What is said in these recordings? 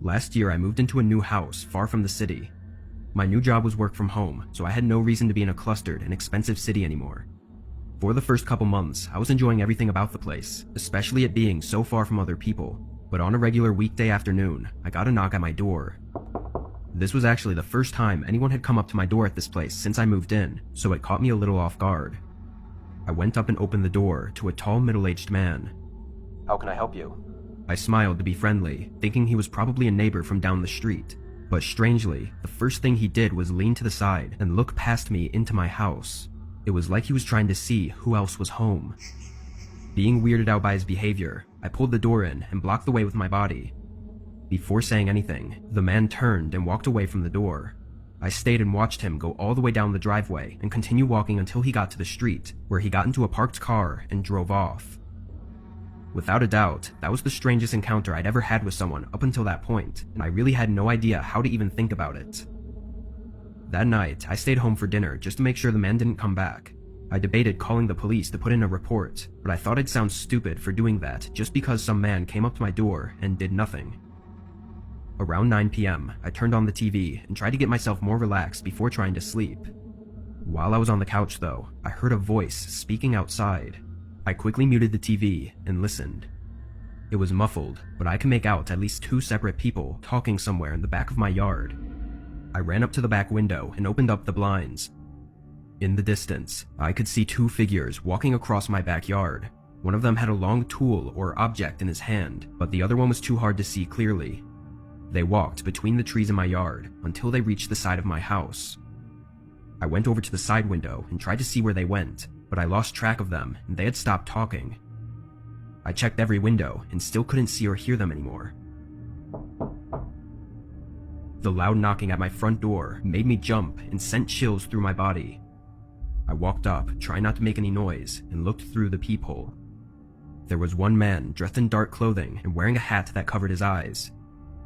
Last year I moved into a new house far from the city. My new job was work from home, so I had no reason to be in a clustered and expensive city anymore. For the first couple months, I was enjoying everything about the place, especially it being so far from other people. But on a regular weekday afternoon, I got a knock at my door. This was actually the first time anyone had come up to my door at this place since I moved in, so it caught me a little off guard. I went up and opened the door to a tall middle-aged man. "How can I help you?" I smiled to be friendly, thinking he was probably a neighbor from down the street. But strangely, the first thing he did was lean to the side and look past me into my house. It was like he was trying to see who else was home. Being weirded out by his behavior, I pulled the door in and blocked the way with my body. Before saying anything, the man turned and walked away from the door. I stayed and watched him go all the way down the driveway and continue walking until he got to the street, where he got into a parked car and drove off. Without a doubt, that was the strangest encounter I'd ever had with someone up until that point, and I really had no idea how to even think about it. That night, I stayed home for dinner just to make sure the man didn't come back. I debated calling the police to put in a report, but I thought I'd sound stupid for doing that just because some man came up to my door and did nothing. Around 9 p.m., I turned on the TV and tried to get myself more relaxed before trying to sleep. While I was on the couch though, I heard a voice speaking outside. I quickly muted the TV and listened. It was muffled, but I could make out at least two separate people talking somewhere in the back of my yard. I ran up to the back window and opened up the blinds. In the distance, I could see two figures walking across my backyard. One of them had a long tool or object in his hand, but the other one was too hard to see clearly. They walked between the trees in my yard until they reached the side of my house. I went over to the side window and tried to see where they went, but I lost track of them and they had stopped talking. I checked every window and still couldn't see or hear them anymore. The loud knocking at my front door made me jump and sent chills through my body. I walked up, trying not to make any noise, and looked through the peephole. There was one man dressed in dark clothing and wearing a hat that covered his eyes.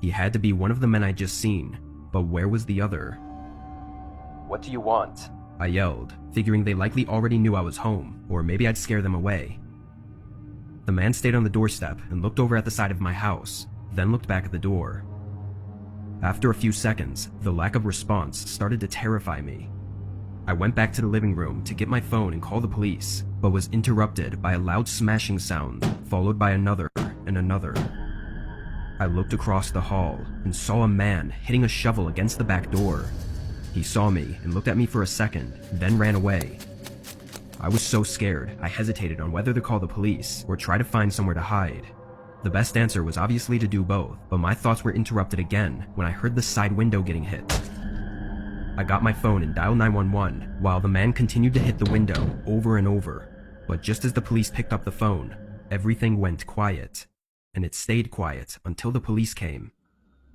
He had to be one of the men I'd just seen, but where was the other? "What do you want?" I yelled, figuring they likely already knew I was home, or maybe I'd scare them away. The man stayed on the doorstep and looked over at the side of my house, then looked back at the door. After a few seconds, the lack of response started to terrify me. I went back to the living room to get my phone and call the police, but was interrupted by a loud smashing sound, followed by another and another. I looked across the hall and saw a man hitting a shovel against the back door. He saw me and looked at me for a second, then ran away. I was so scared, I hesitated on whether to call the police or try to find somewhere to hide. The best answer was obviously to do both, but my thoughts were interrupted again when I heard the side window getting hit. I got my phone and dialed 911 while the man continued to hit the window over and over. But just as the police picked up the phone, everything went quiet. And it stayed quiet until the police came.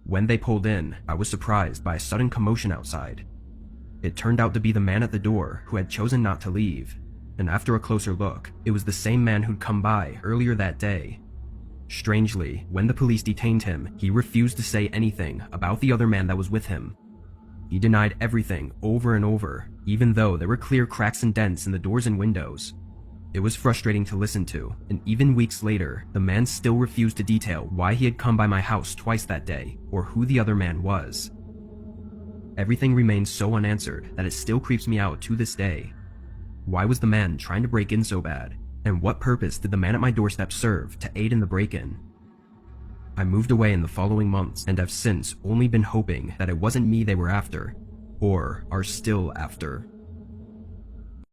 When they pulled in, I was surprised by a sudden commotion outside. It turned out to be the man at the door who had chosen not to leave. And after a closer look, it was the same man who'd come by earlier that day. Strangely, when the police detained him, he refused to say anything about the other man that was with him. He denied everything over and over, even though there were clear cracks and dents in the doors and windows. It was frustrating to listen to, and even weeks later, the man still refused to detail why he had come by my house twice that day, or who the other man was. Everything remains so unanswered that it still creeps me out to this day. Why was the man trying to break in so bad? And what purpose did the man at my doorstep serve to aid in the break-in? I moved away in the following months and have since only been hoping that it wasn't me they were after, or are still after.